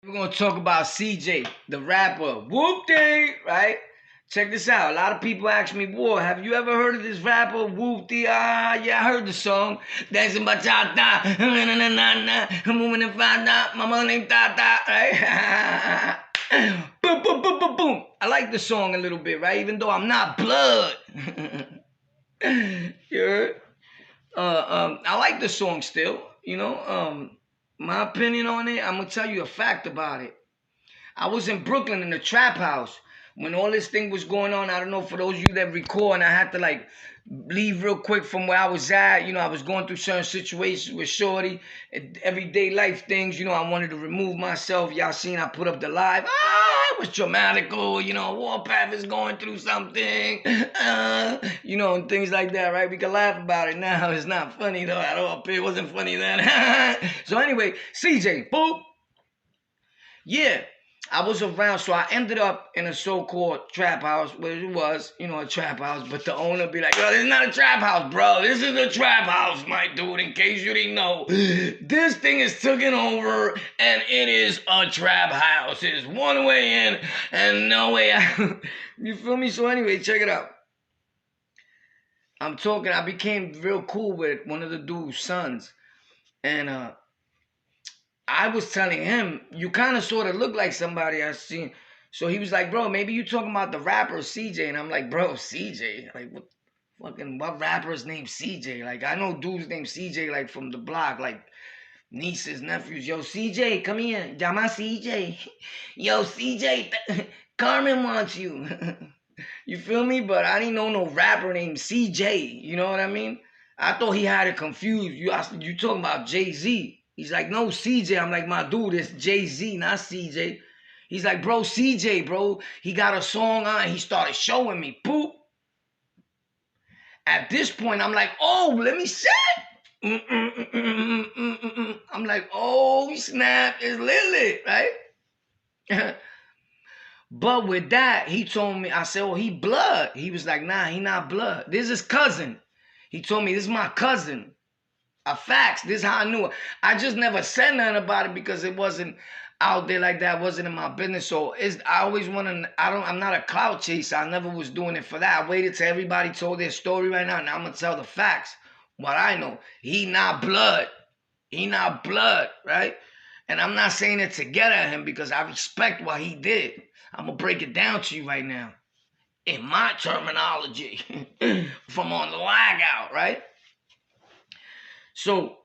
We're gonna talk about CJ, the rapper. Whoopty, right? Check this out. A lot of people ask me, boy, have you ever heard of this rapper, Whoopty? Ah, yeah, I heard the song. Dancing bachata, moving in fada, mama named Tata, right? Boom, boom, boom, boom, boom. I like the song a little bit, right? Even though I'm not blood. You heard? I like the song still, my opinion on it, I'm gonna tell you a fact about it. I was in Brooklyn in the trap house when all this thing was going on. I don't know, for those of you that record, and I had to like leave real quick from where I was at. I was going through certain situations with Shorty, everyday life things. I wanted to remove myself. Y'all seen I put up the live. It was dramatical. Warpath is going through something. And things like that, right? We can laugh about it now. It's not funny though at all. It wasn't funny then. So anyway, CJ, boop. Yeah, I was around, so I ended up in a so-called trap house, where it was, a trap house, but the owner be like, yo, this is not a trap house, bro. This is a trap house, my dude, in case you didn't know. This thing is taken over, and it is a trap house. It's one way in and no way out. You feel me? So anyway, check it out. I became real cool with one of the dude's sons, and I was telling him, you kind of sort of look like somebody I seen. So he was like, bro, maybe you talking about the rapper CJ. And I'm like, bro, CJ? Like, what rapper's named CJ? Like, I know dudes named CJ, like, from the block, like, nieces, nephews. Yo, CJ, come here. Llama CJ. Yo, CJ, Carmen wants you. You feel me? But I didn't know no rapper named CJ. You know what I mean? I thought he had it confused. You talking about Jay-Z. He's like, no, CJ. I'm like, my dude, it's Jay-Z, not CJ. He's like, bro, CJ, bro. He got a song on. He started showing me. Poop. At this point, I'm like, oh, let me see it. I'm like, oh, snap. It's Lily, right? But with that, he told me, I said, oh, he blood. He was like, nah, he not blood. This is his cousin. He told me, this is my cousin. Facts. This is how I knew it. I just never said nothing about it because it wasn't out there like that. It wasn't in my business. So I always want to, I'm not a clout chaser. I never was doing it for that. I waited till everybody told their story right now. Now I'm going to tell the facts. What I know. He not blood. He not blood, right? And I'm not saying it to get at him because I respect what he did. I'm going to break it down to you right now. In my terminology. From on the LOCKOUT, right? So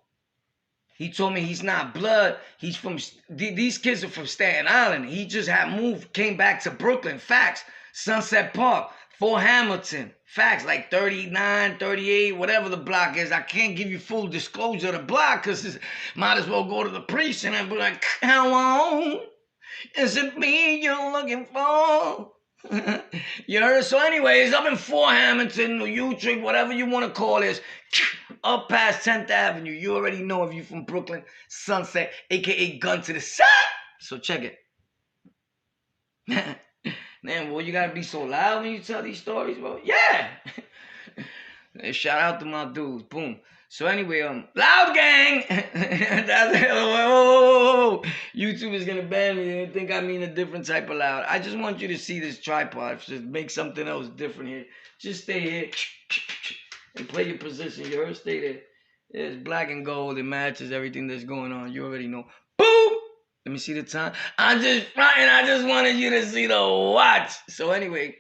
he told me he's not blood. He's from, these kids are from Staten Island. He just had moved, came back to Brooklyn. Facts. Sunset Park, Fort Hamilton. Facts, like 39, 38, whatever the block is. I can't give you full disclosure of the block because might as well go to the precinct and be like, hello, is it me you're looking for? You heard? So anyways, up in Fort Hamilton, Utrecht, whatever you want to call this, up past 10th Avenue. You already know if you're from Brooklyn, Sunset, a.k.a. Gun to the Side. So check it. Man, boy, you got to be so loud when you tell these stories, bro. Yeah. Shout out to my dudes. Boom. So anyway, Loud Gang. That's it. Whoa. YouTube is gonna ban me. They think I mean a different type of loud. I just want you to see this tripod. Just make something else different here. Just stay here and play your position. You heard? Stay there. It's black and gold. It matches everything that's going on. You already know. Boom. Let me see the time. I'm just frying. I just wanted you to see the watch. So anyway.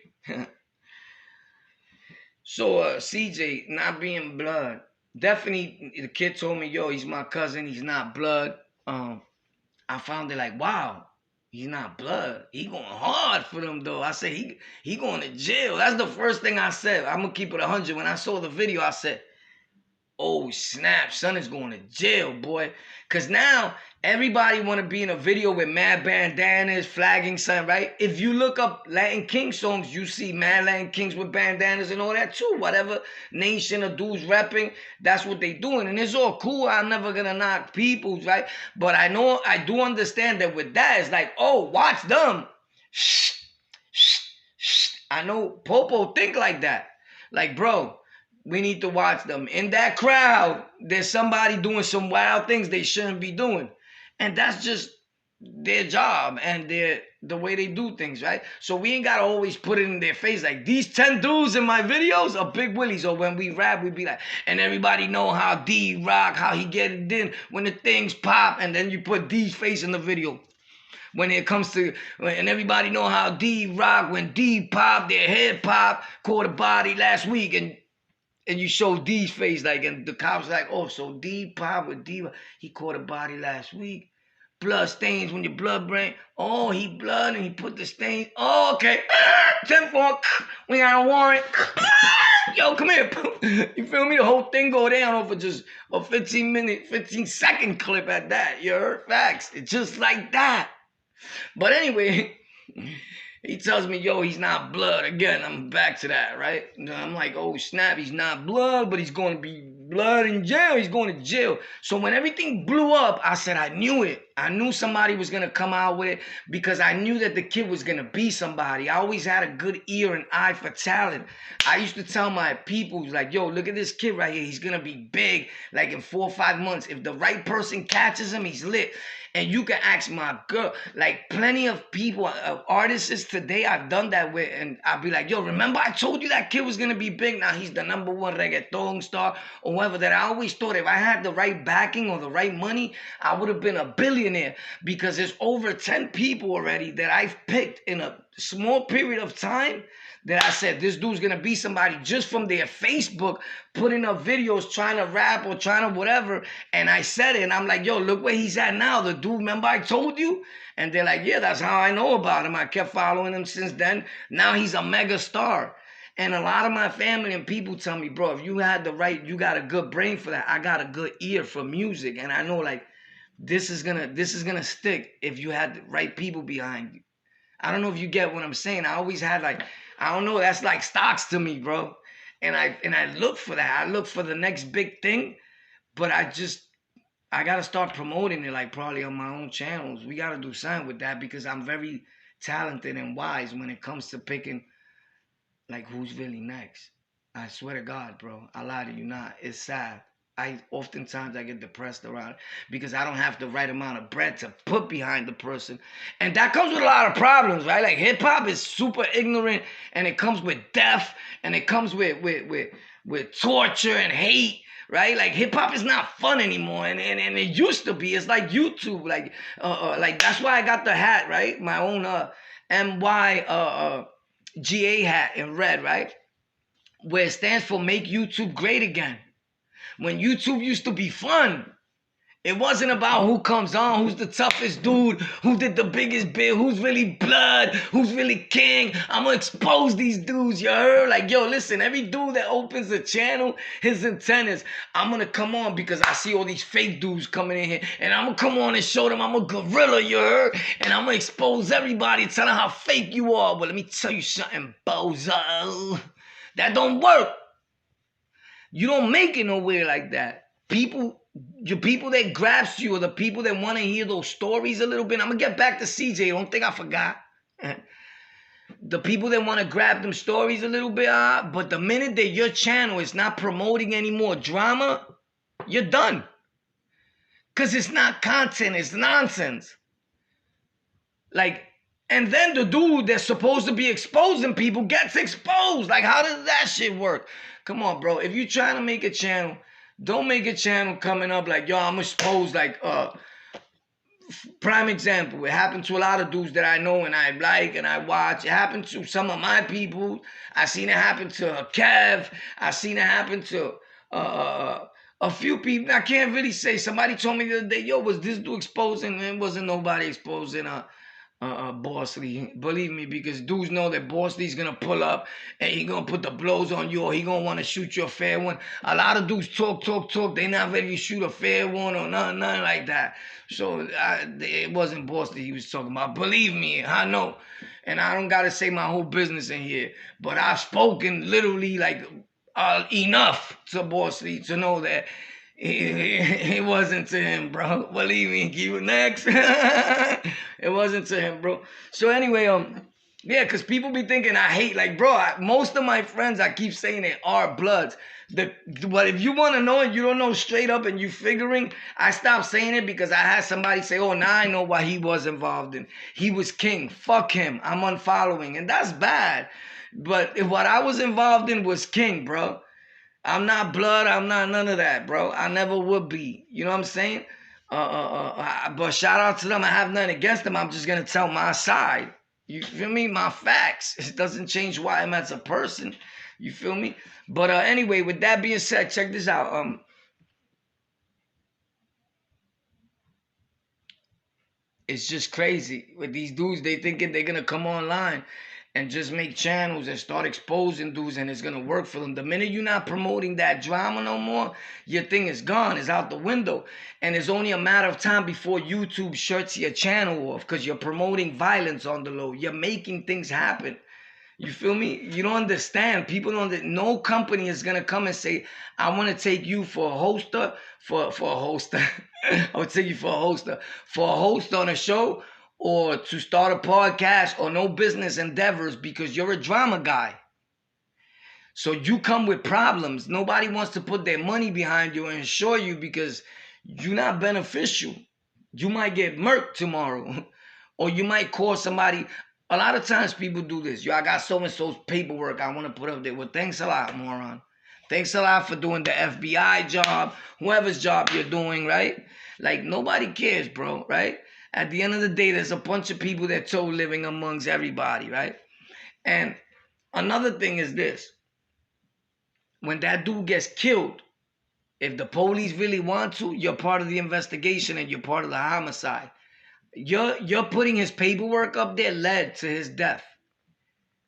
So CJ not being blood. Definitely, the kid told me, yo, he's my cousin. He's not blood. I found it like, wow, he's not blood. He going hard for them, though. I said, he going to jail. That's the first thing I said. I'm going to keep it 100. When I saw the video, I said, oh, snap, son is going to jail, boy. Because now everybody want to be in a video with mad bandanas, flagging son, right? If you look up Latin King songs, you see mad Latin Kings with bandanas and all that too. Whatever nation or dudes repping, that's what they doing. And it's all cool. I'm never going to knock people's, right? But I do understand that with that, it's like, oh, watch them. Shh, shh, shh. I know Popo think like that. Like, bro, we need to watch them. In that crowd, there's somebody doing some wild things they shouldn't be doing. And that's just their job and the way they do things, right? So we ain't gotta always put it in their face like these 10 dudes in my videos are big willies. Or when we rap, we be like, and everybody know how D rock, how he get it in when the things pop, and then you put D's face in the video. When it comes to, and everybody know how D rock, when D pop, their head pop, caught a body last week, and you show D's face, like, and the cops like, oh, so D pop with D, he caught a body last week. Blood stains when your blood brain. Oh, he blood and he put the stains. Oh, okay. 10-4. We got a warrant. Yo, come here. You feel me? The whole thing go down over just a 15-second clip at that. You heard? Facts. It's just like that. But anyway, he tells me, yo, he's not blood. Again, I'm back to that, right? I'm like, oh, snap, he's not blood, but he's going to be blood in jail. He's going to jail. So when everything blew up, I said, I knew it. I knew somebody was going to come out with it because I knew that the kid was going to be somebody. I always had a good ear and eye for talent. I used to tell my people, like, yo, look at this kid right here. He's going to be big like in 4 or 5 months. If the right person catches him, he's lit. And you can ask my girl, like plenty of people, artists today I've done that with, and I'll be like, yo, remember I told you that kid was going to be big? Now he's the #1 reggaeton star or whatever. That I always thought if I had the right backing or the right money, I would have been a billionaire, because there's over 10 people already that I've picked in a small period of time that I said, this dude's going to be somebody just from their Facebook, putting up videos, trying to rap or trying to whatever. And I said it, and I'm like, yo, look where he's at now. The dude, remember I told you? And they're like, yeah, that's how I know about him. I kept following him since then. Now he's a mega star. And a lot of my family and people tell me, bro, if you had the right, you got a good brain for that. I got a good ear for music. And I know, like, this is gonna stick if you had the right people behind you. I don't know if you get what I'm saying. I always had, like, I don't know, that's like stocks to me, bro. And I look for that. I look for the next big thing, but I gotta start promoting it, like probably on my own channels. We gotta do something with that because I'm very talented and wise when it comes to picking like who's really next. I swear to God, bro. I lie to you not. It's sad. Oftentimes I get depressed around it because I don't have the right amount of bread to put behind the person. And that comes with a lot of problems, right? Like hip hop is super ignorant, and it comes with death, and it comes with torture and hate, right? Like hip hop is not fun anymore, and it used to be. It's like YouTube, like that's why I got the hat, right? My own MYGA hat in red, right? Where it stands for Make YouTube Great Again. When YouTube used to be fun, it wasn't about who comes on, who's the toughest dude, who did the biggest bit, who's really blood, who's really king. I'm going to expose these dudes, you heard? Like, yo, listen, every dude that opens a channel, his intent is, I'm going to come on because I see all these fake dudes coming in here, and I'm going to come on and show them I'm a gorilla, you heard? And I'm going to expose everybody, tell them how fake you are. But let me tell you something, bozo. That don't work. You don't make it nowhere like that. Your people that grasp you are the people that want to hear those stories a little bit. I'm going to get back to CJ. Don't think I forgot. The people that want to grab them stories a little bit, but the minute that your channel is not promoting any more drama, you're done. Because it's not content. It's nonsense. Like, and then the dude that's supposed to be exposing people gets exposed. Like, how does that shit work? Come on, bro. If you're trying to make a channel, don't make a channel coming up like, yo, I'm exposed. Like, prime example. It happened to a lot of dudes that I know and I like and I watch. It happened to some of my people. I seen it happen to Kev. I seen it happen to a few people. I can't really say. Somebody told me the other day, yo, was this dude exposing? It wasn't nobody exposing Boss Lee. Believe me, because dudes know that Boss Lee's gonna pull up and he gonna put the blows on you, or he gonna want to shoot you a fair one. A lot of dudes talk. They not ready to shoot a fair one or nothing like that. So it wasn't Boss Lee he was talking about. Believe me, I know. And I don't gotta say my whole business in here, but I've spoken literally like enough to Boss Lee to know that it wasn't to him, bro. Believe me, keep it next. It wasn't to him, bro. So anyway, Yeah, because people be thinking I hate. Like, bro, most of my friends, I keep saying it, are bloods. But if you want to know and you don't know straight up and you figuring, I stopped saying it because I had somebody say, oh, now I know what he was involved in. He was king. Fuck him. I'm unfollowing. And that's bad. But if what I was involved in was king, bro. I'm not blood. I'm not none of that, bro. I never would be. You know what I'm saying? But shout out to them. I have nothing against them. I'm just gonna tell my side. You feel me? My facts. It doesn't change who I am as a person. You feel me? But anyway, with that being said, check this out. It's just crazy with these dudes. They thinking they're gonna come online and just make channels and start exposing dudes and it's gonna work for them. The minute you're not promoting that drama no more, your thing is gone. It's out the window. And it's only a matter of time before YouTube shuts your channel off because you're promoting violence on the low. You're making things happen. You feel me? You don't understand. People don't. No company is gonna come and say, "I want to take you for a hoster, for a hoster. I would take you for a hoster, for a host on a show, or to start a podcast, or no business endeavors because you're a drama guy. So you come with problems. Nobody wants to put their money behind you and insure you because you're not beneficial. You might get murked tomorrow, or you might call somebody. A lot of times people do this. Yo, I got so-and-so's paperwork I want to put up there. Well, thanks a lot, moron. Thanks a lot for doing the FBI job, whoever's job you're doing, right? Like, nobody cares, bro, right? At the end of the day, there's a bunch of people that told living amongst everybody, right? And another thing is this. When that dude gets killed, if the police really want to, you're part of the investigation and you're part of the homicide. You're putting his paperwork up there led to his death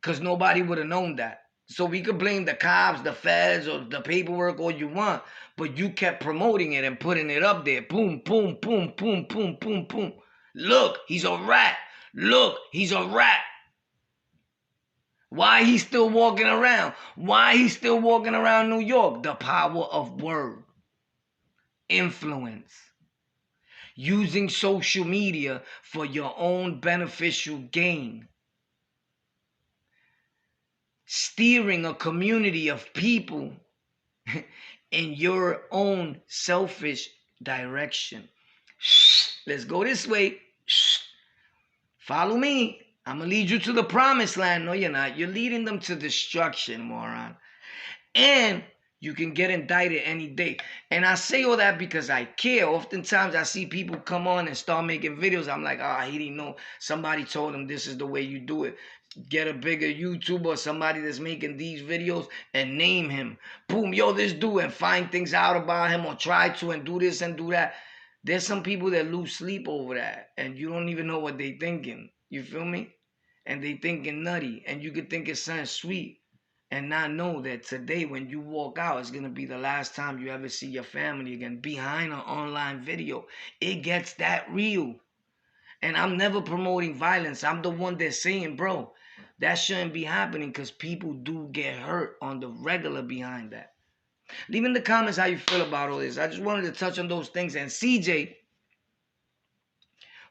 because nobody would have known that. So we could blame the cops, the feds, or the paperwork all you want, but you kept promoting it and putting it up there. Boom, boom, boom, boom, boom, boom, boom. Look, he's a rat. Look, he's a rat. Why he's still walking around? Why he's still walking around New York? The power of word. Influence. Using social media for your own beneficial gain. Steering a community of people in your own selfish direction. Let's go this way. Follow me. I'm going to lead you to the promised land. No, you're not. You're leading them to destruction, moron. And you can get indicted any day. And I say all that because I care. Oftentimes I see people come on and start making videos. I'm like, he didn't know. Somebody told him this is the way you do it. Get a bigger YouTuber, somebody that's making these videos and name him. Boom, yo, this dude, and find things out about him or try to and do this and do that. There's some people that lose sleep over that and you don't even know what they thinking. You feel me? And they thinking nutty and you could think it sounds sweet and not know that today when you walk out, it's going to be the last time you ever see your family again behind an online video. It gets that real. And I'm never promoting violence. I'm the one that's saying, bro, that shouldn't be happening because people do get hurt on the regular behind that. Leave in the comments how you feel about all this. I just wanted to touch on those things. And CJ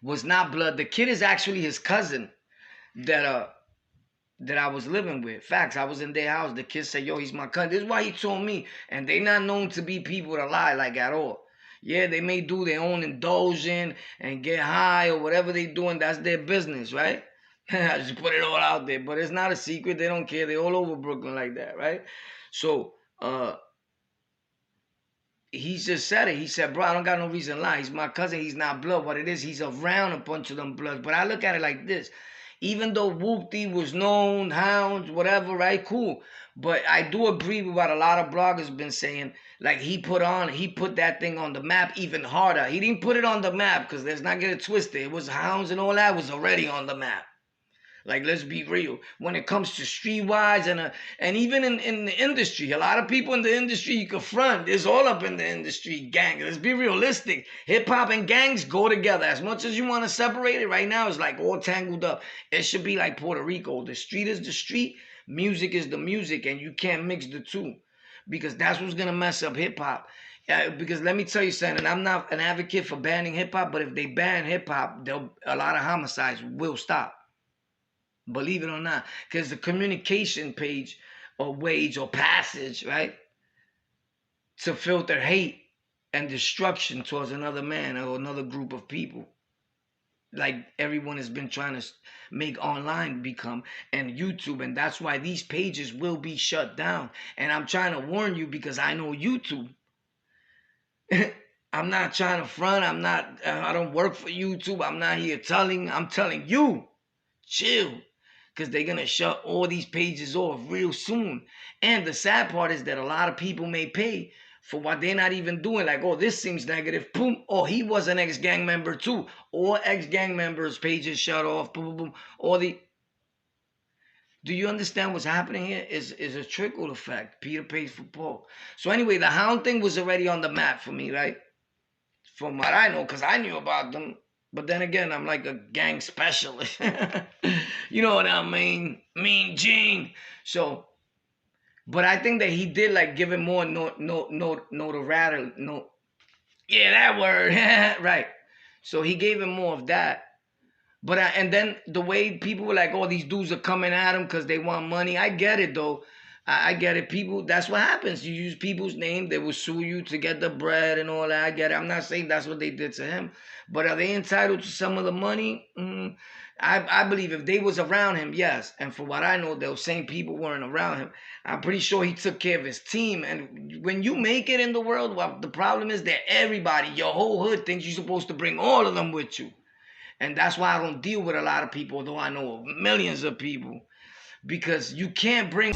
was not blood. The kid is actually his cousin that I was living with. Facts, I was in their house. The kid said, yo, he's my cousin. This is why he told me. And they not known to be people to lie like at all. Yeah, they may do their own indulging and get high or whatever they doing. That's their business, right? I just put it all out there. But it's not a secret. They don't care. They're all over Brooklyn like that, right? So, he just said it. He said, bro, I don't got no reason to lie. He's my cousin. He's not blood. What it is, he's around a bunch of them bloods. But I look at it like this. Even though Whoopty was known, hounds, whatever, right? Cool. But I do agree with what a lot of bloggers been saying. Like he put that thing on the map even harder. He didn't put it on the map because let's not get it twisted. It was hounds and all that was already on the map. Like, let's be real. When it comes to streetwise and even in the industry, a lot of people in the industry you can front. It's all up in the industry, gang. Let's be realistic. Hip-hop and gangs go together. As much as you want to separate it, right now it's like all tangled up. It should be like Puerto Rico. The street is the street. Music is the music. And you can't mix the two. Because that's what's going to mess up hip-hop. Because let me tell you something. I'm not an advocate for banning hip-hop. But if they ban hip-hop, a lot of homicides will stop. Believe it or not. Because the communication page or wage or passage, right? To filter hate and destruction towards another man or another group of people. Like everyone has been trying to make online become, and YouTube, and that's why these pages will be shut down. And I'm trying to warn you because I know YouTube. I'm not trying to front. I don't work for YouTube. I'm not here I'm telling you, chill. Because they're going to shut all these pages off real soon. And the sad part is that a lot of people may pay for what they're not even doing. Like, oh, this seems negative. Boom. Oh, he was an ex-gang member too. All ex-gang members' pages shut off. Boom, boom, boom. Do you understand what's happening here? Is a trickle effect. Peter pays for Paul. So anyway, the hound thing was already on the map for me, right? From what I know, because I knew about them. But then again, I'm like a gang specialist. You know what I mean? Mean Gene. So, but I think that he did like give him more notoriety. Yeah, that word. Right. So he gave him more of that. But and then the way people were like, oh, these dudes are coming at him because they want money. I get it, though. I get it. People, that's what happens. You use people's name. They will sue you to get the bread and all that. I get it. I'm not saying that's what they did to him. But are they entitled to some of the money? I believe if they was around him, yes. And for what I know, those same people weren't around him. I'm pretty sure he took care of his team. And when you make it in the world, well, the problem is that everybody, your whole hood, thinks you're supposed to bring all of them with you. And that's why I don't deal with a lot of people, although I know millions of people. Because you can't bring...